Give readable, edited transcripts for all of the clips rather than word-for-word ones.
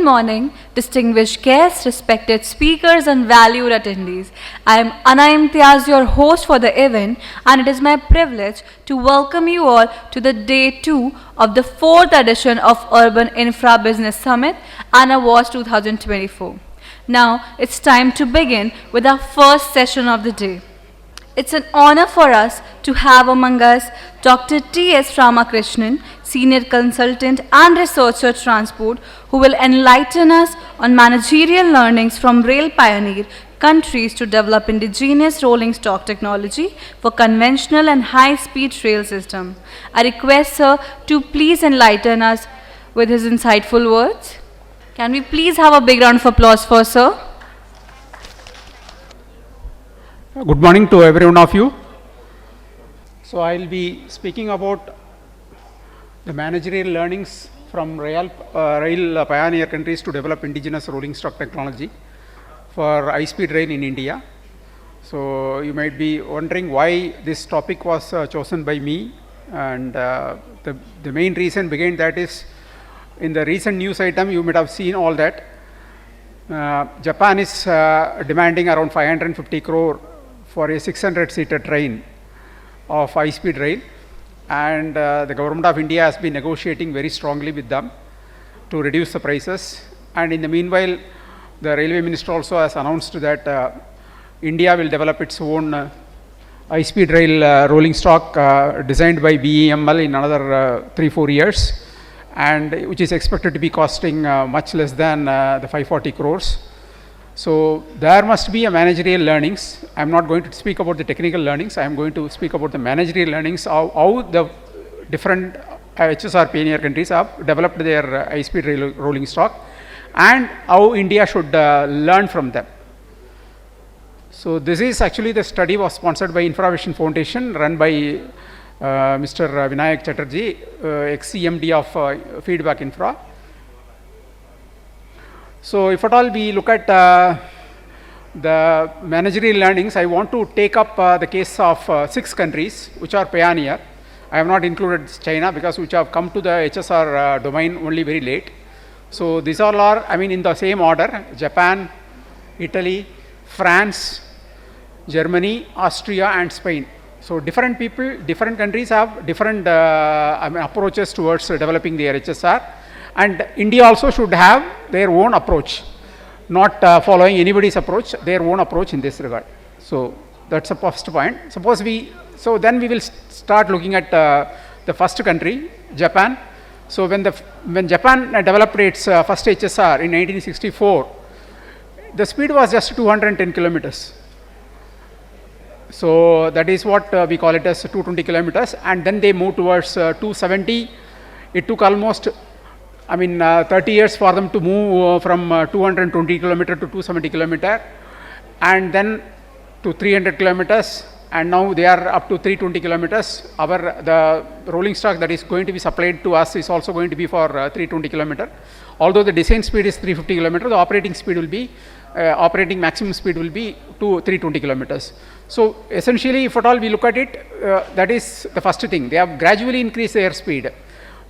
morning, distinguished guests, respected speakers, and valued attendees. I am Ana Imtiaz, your host for the event, and it is my privilege to welcome you all to the day 2 of the 4th edition of Urban Infra Business Summit and Awards 2024. Now, it's time to begin with our first session of the day. It's an honor for us to have among us Dr. T.S. Ramakrishanan, Senior Consultant and Researcher Transport, who will enlighten us on managerial learnings from rail pioneer countries to develop indigenous rolling stock technology for conventional and high-speed rail system. I request Sir to please enlighten us with his insightful words. Can we please have a big round of applause for Sir? Good morning to every one of you. So I will be speaking about the managerial learnings from rail pioneer countries to develop indigenous rolling stock technology for high-speed rail in India. So you might be wondering why this topic was chosen by me, and the main reason behind that is in the recent news item you might have seen all that. Japan is demanding around 550 crore for a 600-seater train of high-speed rail, and the government of India has been negotiating very strongly with them to reduce the prices. And in the meanwhile, the railway minister also has announced that India will develop its own high-speed rail rolling stock designed by BEML in another 3-4 years, and which is expected to be costing much less than the 540 crores. So there must be a managerial learnings. I am not going to speak about the technical learnings. I am going to speak about the managerial learnings, how the different HSR pioneer countries have developed their high-speed rail rolling stock, and how India should learn from them. So this is actually, the study was sponsored by Infra Foundation, run by Mr. Vinayak Chatterjee, ex-CMD of Feedback Infra. So if at all we look at the managerial learnings, I want to take up the case of 6 countries which are pioneer. I have not included China because which have come to the HSR domain only very late. So these all are, I mean, in the same order: Japan, Italy, France, Germany, Austria, and Spain. So different people, different countries have different approaches towards developing their HSR. And India also should have their own approach, not following anybody's approach, their own approach in this regard. So that's the first point. So then we will start looking at the first country, Japan. So when Japan developed its first HSR in 1964, the speed was just 210 kilometers. So that is what we call it as 220 kilometers, and then they moved towards 270. It took almost 30 years for them to move from 220 kilometer to 270 kilometer, and then to 300 kilometers, and now they are up to 320 kilometers. The rolling stock that is going to be supplied to us is also going to be for 320 kilometer. Although the design speed is 350 kilometer, the operating speed will be operating maximum speed will be to 320 kilometers. So essentially, if at all we look at it, that is the first thing. They have gradually increased their speed.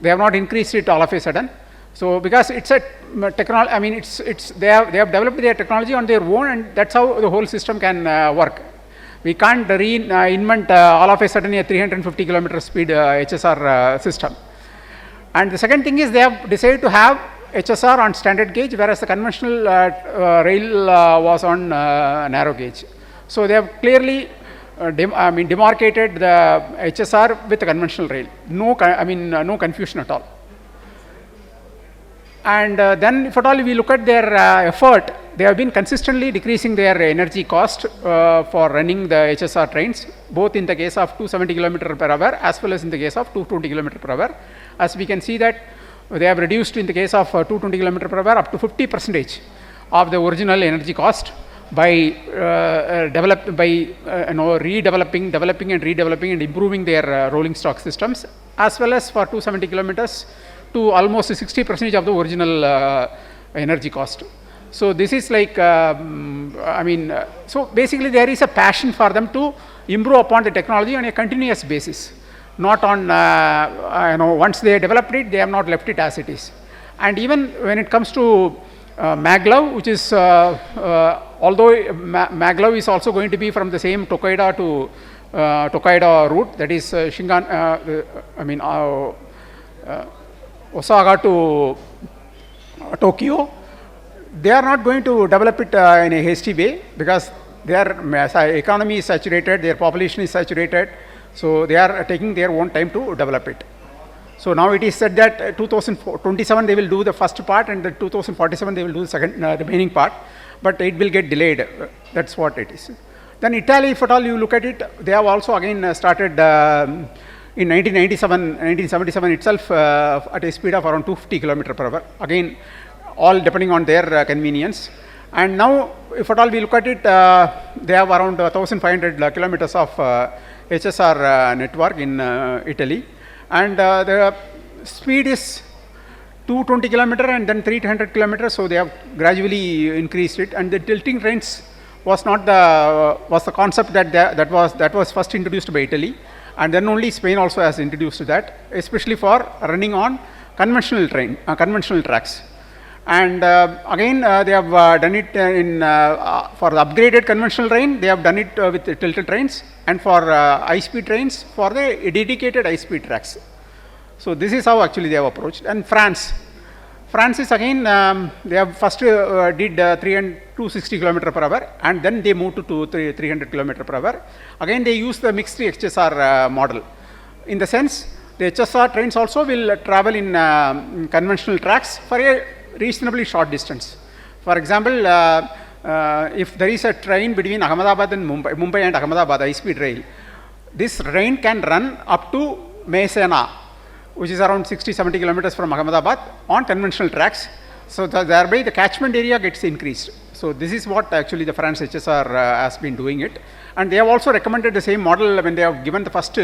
They have not increased it all of a sudden. So because it's a technology, they have developed their technology on their own, and that's how the whole system can work. We can't reinvent all of a sudden a 350 kilometer speed HSR system. And the second thing is they have decided to have HSR on standard gauge, whereas the conventional rail was on narrow gauge. So they have clearly demarcated the HSR with the conventional rail. No confusion at all. And then if at all we look at their effort, they have been consistently decreasing their energy cost for running the HSR trains, both in the case of 270 km per hour as well as in the case of 220 km per hour. As we can see that they have reduced in the case of 220 km per hour up to 50% of the original energy cost by developing and redeveloping and improving their rolling stock systems, as well as for 270 kilometers to almost 60% of the original energy cost. So this is like, so basically there is a passion for them to improve upon the technology on a continuous basis, not on, once they developed it, they have not left it as it is. And even when it comes to Maglev, which is, although Maglev is also going to be from the same Tokaido to Tokaido route, that is Osaka to Tokyo. They are not going to develop it in a hasty way because their economy is saturated, their population is saturated, so they are taking their own time to develop it. So now it is said that 2027 they will do the first part and the 2047 they will do the second remaining part, but it will get delayed. That's what it is. Then Italy, if at all you look at it, they have also again started in 1977 itself at a speed of around 250 km per hour. Again, all depending on their convenience. And now, if at all we look at it, they have around 1,500 kilometers of HSR network in Italy. And the speed is 220 kilometer and then 300 kilometers, so they have gradually increased it. And the tilting trains was not the concept that was first introduced by Italy, and then only Spain also has introduced that, especially for running on conventional tracks. And again, they have done it for the upgraded conventional train. They have done it with the tilted trains, and for high-speed trains for the dedicated high-speed tracks. So this is how actually they have approached. And France is again, they have first did 260 km per hour, and then they moved to 300 km per hour. Again, they use the mixed HSR model. In the sense, the HSR trains also will travel in conventional tracks for a reasonably short distance. For example, if there is a train between Ahmedabad and Mumbai and Ahmedabad, high-speed rail, this train can run up to Mehsana, which is around 60-70 kilometers from Ahmedabad on conventional tracks. So thereby the catchment area gets increased. So this is what actually the France HSR has been doing it. And they have also recommended the same model when they have given the first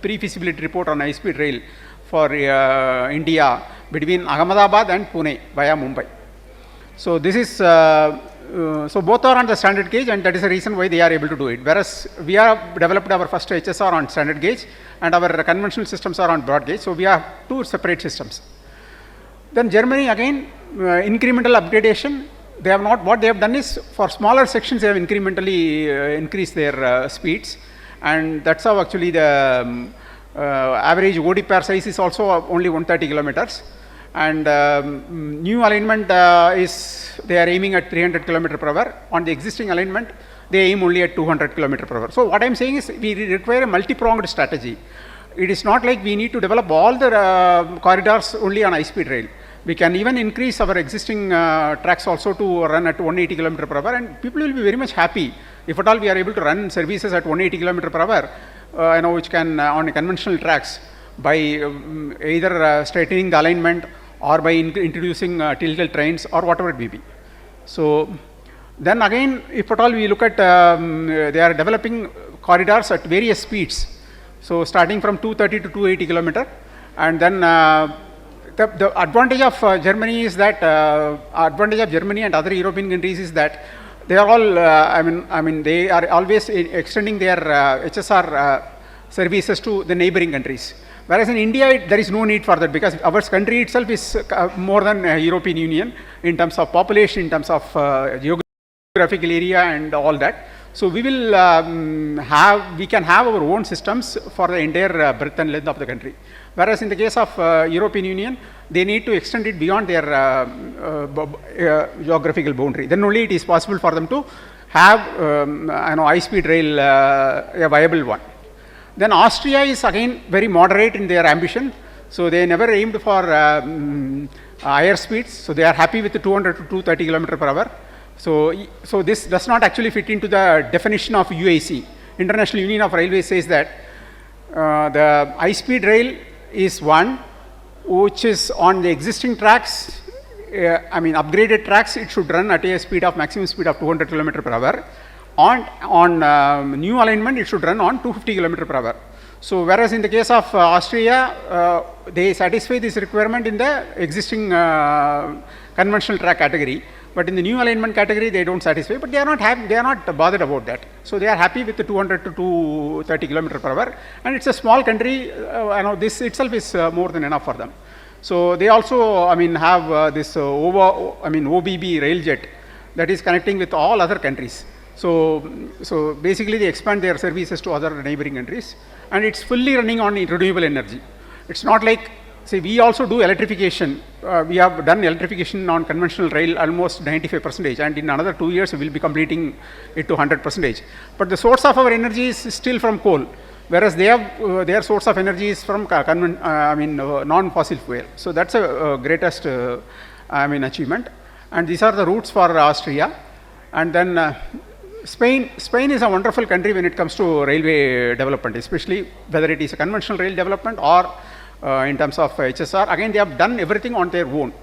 pre-feasibility report on high-speed rail for India between Ahmedabad and Pune via Mumbai. So this is, so both are on the standard gauge, and that is the reason why they are able to do it. Whereas we have developed our first HSR on standard gauge and our conventional systems are on broad gauge. So we have two separate systems. Then Germany again, incremental upgradation. They have not, what they have done is for smaller sections they have incrementally increased their speeds, and that's how actually the average OD pair size is also only 130 kilometers. And new alignment is, they are aiming at 300 km per hour. On the existing alignment, they aim only at 200 km per hour. So what I am saying is we require a multi-pronged strategy. It is not like we need to develop all the corridors only on high-speed rail. We can even increase our existing tracks also to run at 180 km per hour, and people will be very much happy if at all we are able to run services at 180 km per hour, which can on conventional tracks by either straightening the alignment or by introducing tilted trains or whatever it may be. So then again, if at all we look at, they are developing corridors at various speeds. So starting from 230 to 280 kilometer, and then the advantage of Germany is that, advantage of Germany and other European countries is that they are all, they are always extending their HSR services to the neighboring countries. Whereas in India, there is no need for that, because our country itself is more than European Union in terms of population, in terms of geographical area and all that. So we will we can have our own systems for the entire breadth and length of the country. Whereas in the case of European Union, they need to extend it beyond their geographical boundary. Then only it is possible for them to have high-speed rail, a viable one. Then Austria is again very moderate in their ambition. So they never aimed for higher speeds. So they are happy with the 200 to 230 km per hour. So this does not actually fit into the definition of UIC. International Union of Railways says that the high-speed rail is one which is on the existing tracks, upgraded tracks, it should run at a speed of maximum speed of 200 km per hour. On new alignment, it should run on 250 km per hour. So whereas in the case of Austria, they satisfy this requirement in the existing conventional track category, but in the new alignment category they don't satisfy, but they are not bothered about that. So they are happy with the 200 to 230 km per hour, and it's a small country, this itself is more than enough for them. So they also, I mean, have this OBB railjet that is connecting with all other countries. So basically they expand their services to other neighboring countries, and it's fully running on renewable energy. It's not like, say, we also do electrification. We have done electrification on conventional rail almost 95%, and in another 2 years we will be completing it to 100%. But the source of our energy is still from coal, whereas they have their source of energy is from non-fossil fuel. So that's a greatest achievement. And these are the routes for Austria. And then Spain is a wonderful country when it comes to railway development, especially whether it is a conventional rail development or in terms of HSR. Again, they have done everything on their own.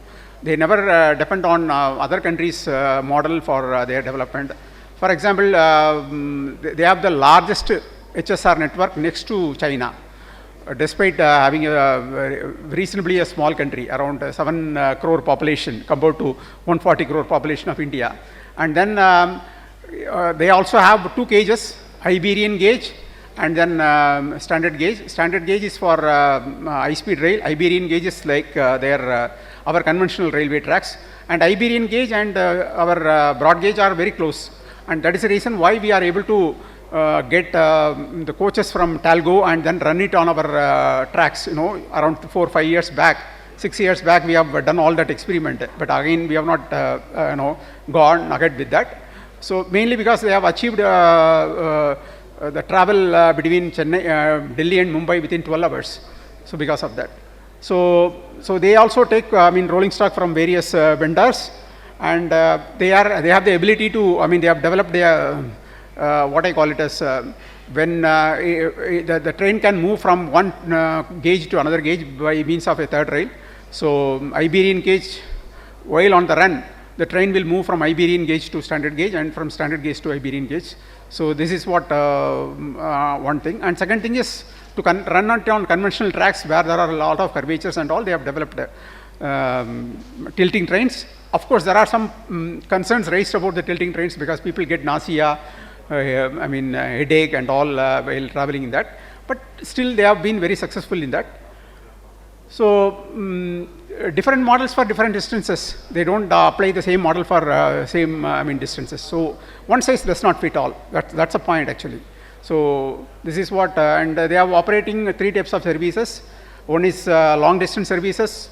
They never depend on other countries' model for their development. For example, they have the largest HSR network next to China, despite having a reasonably a small country, around 7 crore population compared to 140 crore population of India. And then they also have 2 gauges, Iberian gauge and then standard gauge. Standard gauge is for high-speed rail. Iberian gauge is like our conventional railway tracks. And Iberian gauge and our broad gauge are very close. And that is the reason why we are able to get the coaches from Talgo and then run it on our tracks. Around 4 or 5 years back, 6 years back, we have done all that experiment. But again, we have not gone ahead with that. So mainly because they have achieved the travel between Chennai, Delhi and Mumbai within 12 hours. So because of that. So they also take rolling stock from various vendors, and they have the ability to, they have developed their what I call it as when the train can move from one gauge to another gauge by means of a third rail. So Iberian gauge, while on the run, the train will move from Iberian gauge to standard gauge and from standard gauge to Iberian gauge. So this is what one thing. And second thing is to run on conventional tracks where there are a lot of curvatures and all. They have developed tilting trains. Of course, there are some concerns raised about the tilting trains because people get nausea, headache and all while traveling in that. But still, they have been very successful in that. So different models for different distances. They don't apply the same model for same distances. So one size does not fit all. That's a point actually. So this is what, and they are operating 3 types of services. One is long distance services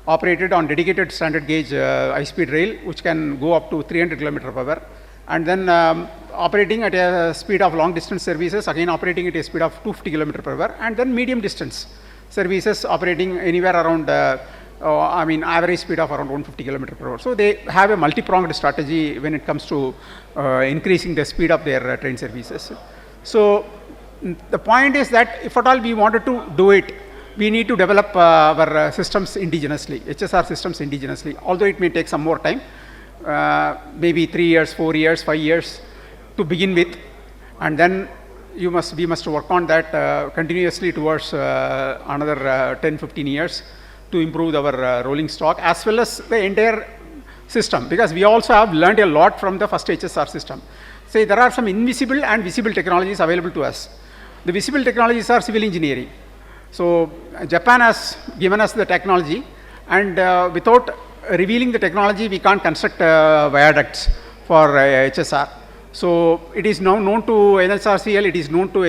operated on dedicated standard gauge high-speed rail, which can go up to 300 km/h. And then operating at a speed of long distance services, again operating at a speed of 250 km/h. And then medium distance services operating anywhere around average speed of around 150 km/h. So they have a multi-pronged strategy when it comes to increasing the speed of their train services. So the point is that if at all we wanted to do it, we need to develop our systems indigenously, HSR systems indigenously, although it may take some more time, maybe 3 years, 4 years, 5 years to begin with, and then we must work on that continuously towards another 10-15 years to improve our rolling stock as well as the entire system, because we also have learned a lot from the first HSR system. Say there are some invisible and visible technologies available to us. The visible technologies are civil engineering. So Japan has given us the technology, and without revealing the technology, we can't construct viaducts for HSR. So it is now known to NHRCL, it is known to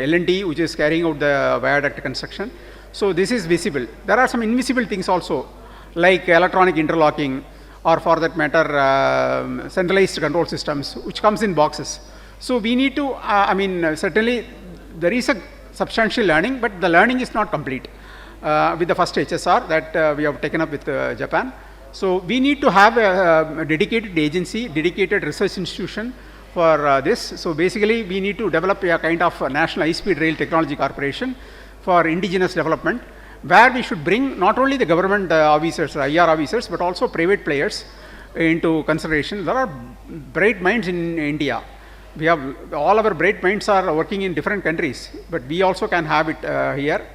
L&T, which is carrying out the viaduct construction. So this is visible. There are some invisible things also, like electronic interlocking, or for that matter, centralized control systems, which comes in boxes. So we need to, certainly there is a substantial learning, but the learning is not complete with the first HSR that we have taken up with Japan. So we need to have a dedicated agency, dedicated research institution for this. So basically we need to develop a kind of a national high-speed rail technology corporation for indigenous development, where we should bring not only the government officers, IR officers, but also private players into consideration. There are bright minds in India. We have, all our bright minds are working in different countries, but we also can have it here.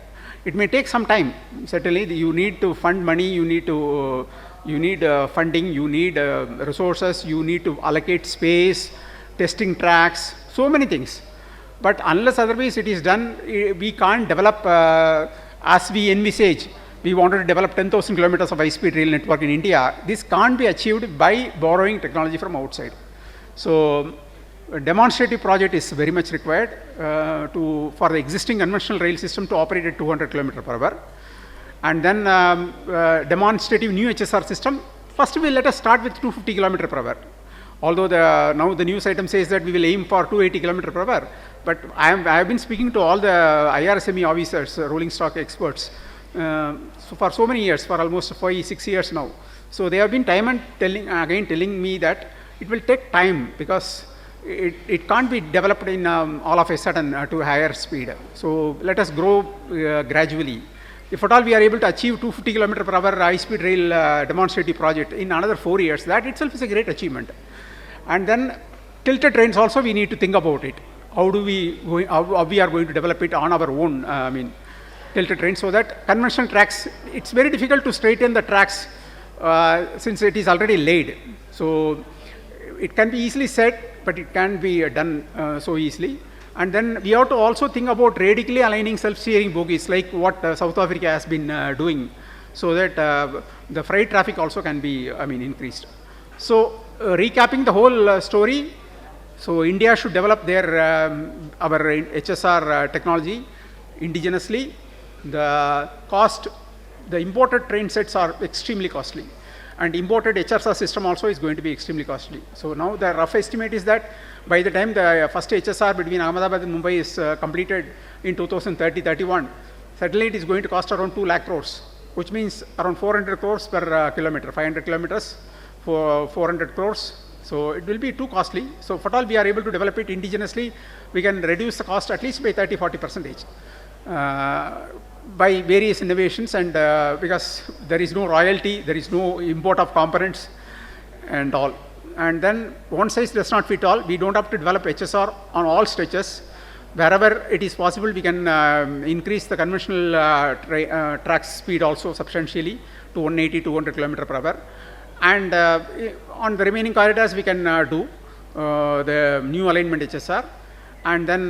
It may take some time. Certainly, you need to fund money, you need funding, you need resources, you need to allocate space, testing tracks, so many things. But unless otherwise it is done, we can't develop as we envisage, we wanted to develop 10,000 kilometers of high-speed rail network in India. This can't be achieved by borrowing technology from outside. So a demonstrative project is very much required for the existing conventional rail system to operate at 200 km per hour. And then demonstrative new HSR system, first let us start with 250 km per hour. Although now the news item says that we will aim for 280 km per hour, but I have been speaking to all the IRSME officers, rolling stock experts, so for so many years, for almost 5-6 years now. So they have been time and telling me that it will take time because it can't be developed in all of a sudden to higher speed. So let us grow gradually. If at all we are able to achieve 250 km per hour high-speed rail demonstrative project in another 4 years, that itself is a great achievement. And then tilted trains also we need to think about it. How we are going to develop it on our own, tilted trains, so that conventional tracks, it's very difficult to straighten the tracks since it is already laid. So it can be easily said, but it can't be done so easily. And then we have to also think about radically aligning self-steering bogies like what South Africa has been doing, so that the freight traffic also can be increased. So recapping the whole story, so India should develop their our HSR technology indigenously. The imported train sets are extremely costly, and imported HSR system also is going to be extremely costly. So now the rough estimate is that by the time the first HSR between Ahmedabad and Mumbai is completed in 2030-31, certainly it is going to cost around 2 lakh crores, which means around 400 crores per kilometer, 500 kilometers for 400 crores. So it will be too costly. So if at all we are able to develop it indigenously, we can reduce the cost at least by 30-40% by various innovations, and because there is no royalty, there is no import of components and all. And then one size does not fit all. We don't have to develop HSR on all stretches. Wherever it is possible, we can increase the conventional track speed also substantially to 180-200 km per hour. And on the remaining corridors, we can do the new alignment HSR. And then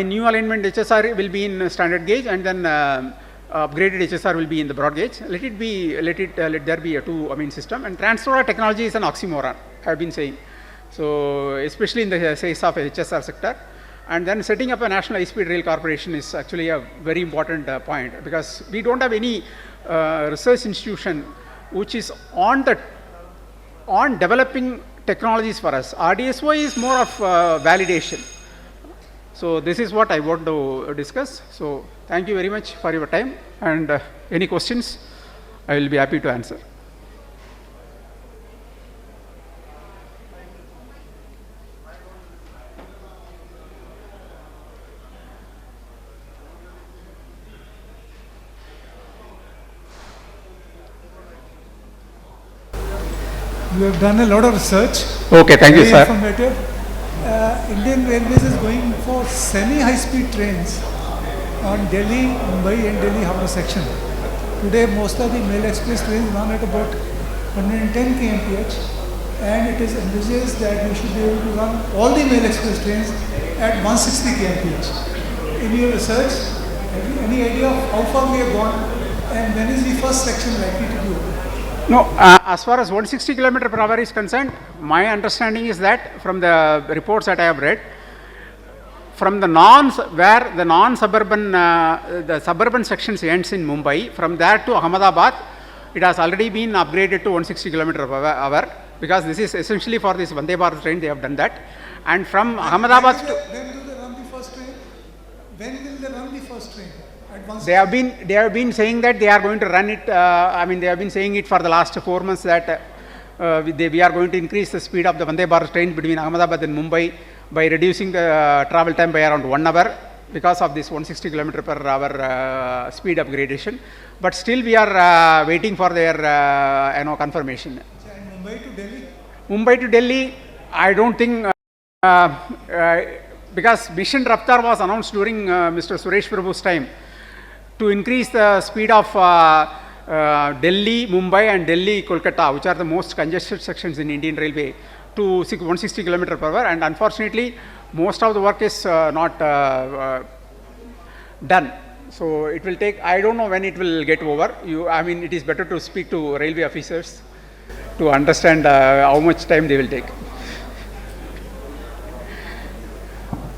new alignment HSR will be in standard gauge, and then upgraded HSR will be in the broad gauge. Let there be a two system. And transfer technology is an oxymoron, I have been saying. So especially in the case of HSR sector. And then setting up a national high-speed rail corporation is actually a very important point, because we don't have any research institution which is on developing technologies for us. RDSO is more of validation. So this is what I want to discuss. So thank you very much for your time, and any questions I will be happy to answer. You have done a lot of research. Okay, thank you, sir. Informative. Indian Railways is going for semi-high-speed trains on Delhi, Mumbai and Delhi Howrah section. Today, most of the Mail Express trains run at about 110 kmph, and it is envisaged that we should be able to run all the Mail Express trains at 160 kmph. In your research, have you any idea of how far we have gone, and when is the first section likely to be open? No, as far as 160 km per hour is concerned, my understanding is that from the reports that I have read, from the where the non-suburban, the suburban sections ends in Mumbai, from there to Ahmedabad, it has already been upgraded to 160 km per hour, because this is essentially for this Vande Bharat train, they have done that. And from Ahmedabad to... When do they run the first train? When will they run the first train? They have been saying that they are going to run it. They have been saying it for the last 4 months that we are going to increase the speed of the Vande Bharat train between Ahmedabad and Mumbai by reducing the travel time by around 1 hour because of this 160 km per hour speed upgradation. But still we are waiting for their confirmation. And Mumbai to Delhi? Mumbai to Delhi, I don't think, because Mission Raftar was announced during Mr. Suresh Prabhu's time, to increase the speed of Delhi, Mumbai and Delhi, Kolkata, which are the most congested sections in Indian Railway, to 160 km per hour. And unfortunately, most of the work is not done. So it will take, I don't know when it will get over. I mean, it is better to speak to railway officers to understand how much time they will take.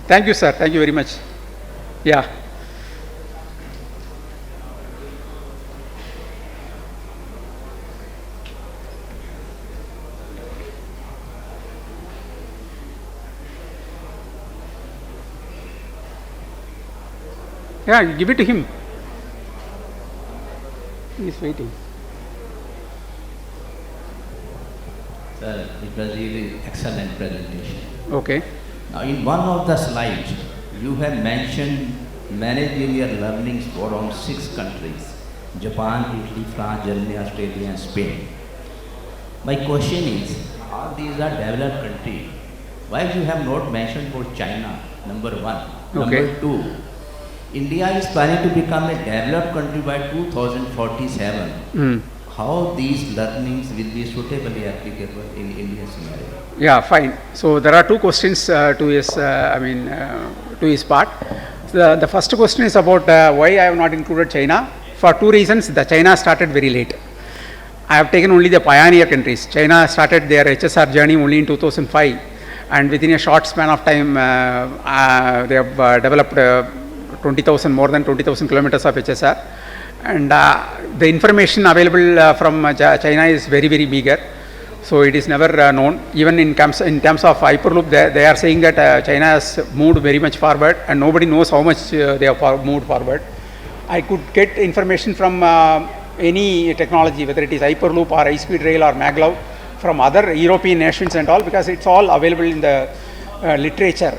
Thank you, sir. Thank you very much. Yeah. Yeah, give it to him. He is waiting. Sir, it was really excellent presentation. Okay. Now, in one of the slides, you have mentioned managerial learnings for around 6 countries: Japan, Italy, France, Germany, Australia, and Spain. My question is, all these are developed countries. Why you have not mentioned for China, number 1? Okay. Number 2, India is planning to become a developed country by 2047. How these learnings will be suitably applicable in Indian scenario? Yeah, fine. So there are 2 questions to his part. The first question is about why I have not included China. For 2 reasons. The China started very late. I have taken only the pioneer countries. China started their HSR journey only in 2005, and within a short span of time, they have developed more than 20,000 kilometers of HSR, and the information available from China is very, very meager. So it is never known. Even in terms of Hyperloop, they are saying that China has moved very much forward, and nobody knows how much they have moved forward. I could get information from any technology, whether it is Hyperloop or high-speed rail or maglev, from other European nations and all, because it's all available in the literature,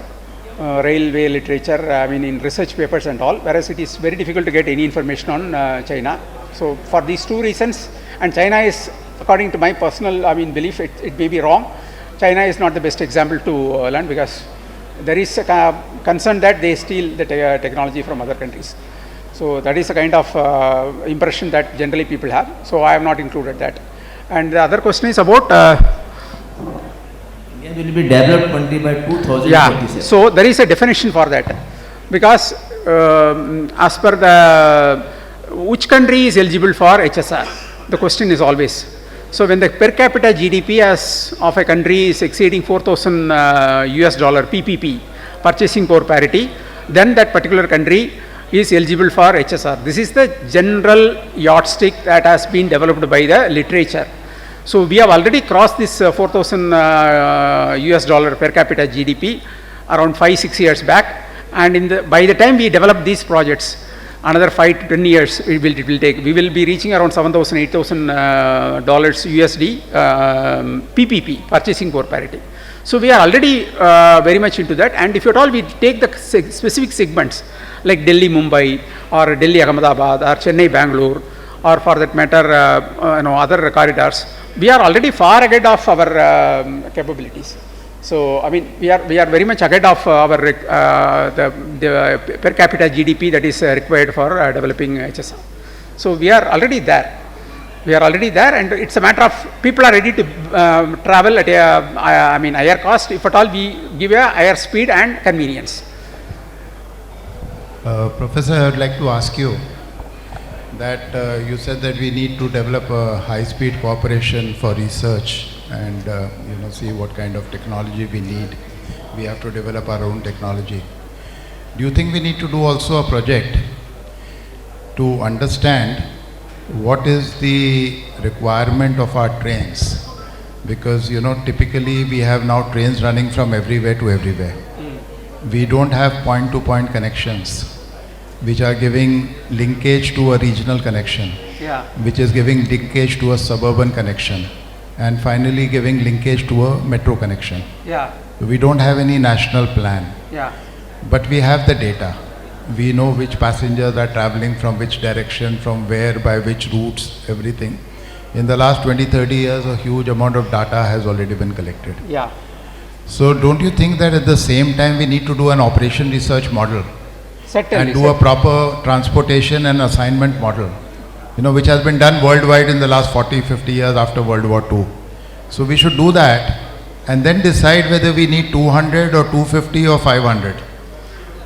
railway literature, in research papers and all, whereas it is very difficult to get any information on China. So for these 2 reasons, and China is, according to my personal belief, it may be wrong, China is not the best example to learn, because there is a concern that they steal the technology from other countries. So that is a kind of impression that generally people have. So I have not included that. And the other question is about India will be developed country by 2047. yeah. So there is a definition for that, because as per the which country is eligible for HSR, the question is always. So when the per capita GDP of a country is exceeding $4,000 PPP, purchasing power parity, then that particular country is eligible for HSR. This is the general yardstick that has been developed by the literature. So we have already crossed this $4,000 per capita GDP around 5-6 years back, and by the time we develop these projects, another 5 to 10 years it will take. We will be reaching around $7,000-8,000 USD PPP, purchasing power parity. So we are already very much into that, and if at all we take the specific segments like Delhi Mumbai or Delhi Ahmedabad or Chennai Bangalore, or for that matter other corridors, we are already far ahead of our capabilities. So we are very much ahead of our the per capita GDP that is required for developing HSR. So we are already there. And it's a matter of people are ready to travel at a higher cost, if at all we give a higher speed and convenience. Professor, I would like to ask you that you said that we need to develop a high-speed cooperation for research and see what kind of technology we need. We have to develop our own technology. Do you think we need to do also a project to understand what is the requirement of our trains? Because typically we have now trains running from everywhere to everywhere. We don't have point-to-point connections which are giving linkage to a regional connection, which is giving linkage to a suburban connection, and finally giving linkage to a metro connection. We don't have any national plan, but we have the data. We know which passengers are traveling from which direction, from where, by which routes, everything. In the last 20-30 years, a huge amount of data has already been collected. So don't you think that at the same time we need to do an operation research model and do a proper transportation and assignment model, which has been done worldwide in the last 40-50 years after World War II. So we should do that and then decide whether we need 200 or 250 or 500.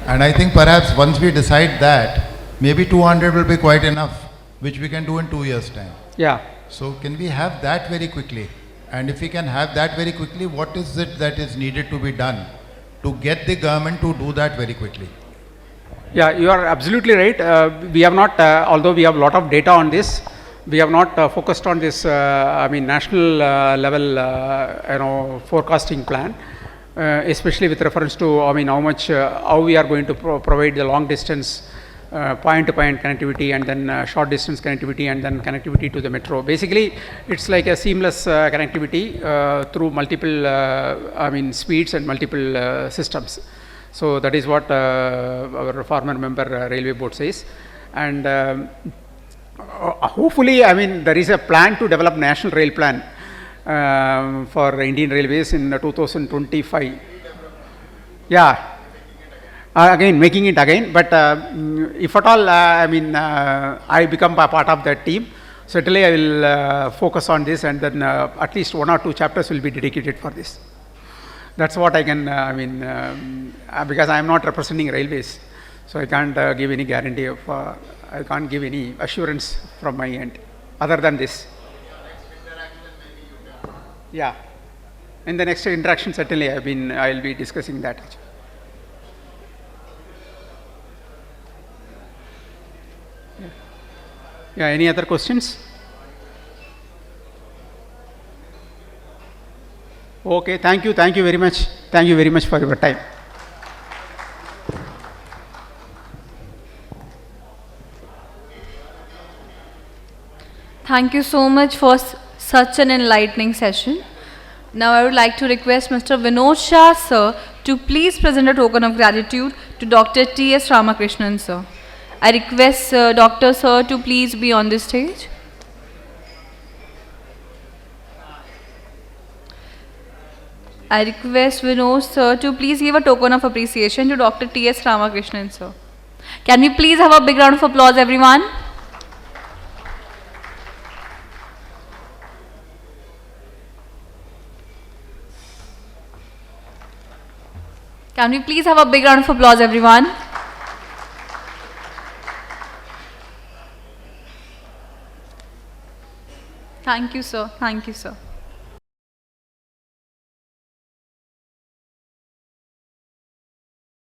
And I think perhaps once we decide that, maybe 200 will be quite enough, which we can do in 2 years' time. Yeah. So can we have that very quickly? And if we can have that very quickly, what is it that is needed to be done to get the government to do that very quickly? Yeah, you are absolutely right. We have not, although we have a lot of data on this, we have not focused on this, national level, forecasting plan, especially with reference to, how much, how we are going to provide the long distance point-to-point connectivity, and then short distance connectivity, and then connectivity to the metro. Basically, it's like a seamless connectivity through multiple, speeds and multiple systems. So that is what our former member railway board says. And hopefully, there is a plan to develop national rail plan for Indian Railways in 2025. Yeah. Again, making it again, but if at all, I become a part of that team, certainly I will focus on this, and then at least 1 or 2 chapters will be dedicated for this. That's what I can, because I am not representing railways, so I can't give any guarantee of, I can't give any assurance from my end, other than this. Yeah, in the next interaction, certainly I will be discussing that. Yeah, any other questions? Okay, thank you very much. Thank you very much for your time. Thank you so much for such an enlightening session. Now I would like to request Mr. Vinod Shah sir to please present a token of gratitude to Dr. T.S. Ramakrishanan sir. I request Dr. Sir to please be on the stage. I request Vinod sir to please give a token of appreciation to Dr. T.S. Ramakrishnan sir. Can we please have a big round of applause, everyone? Can we please have a big round of applause, everyone? Thank you, sir. Thank you, sir.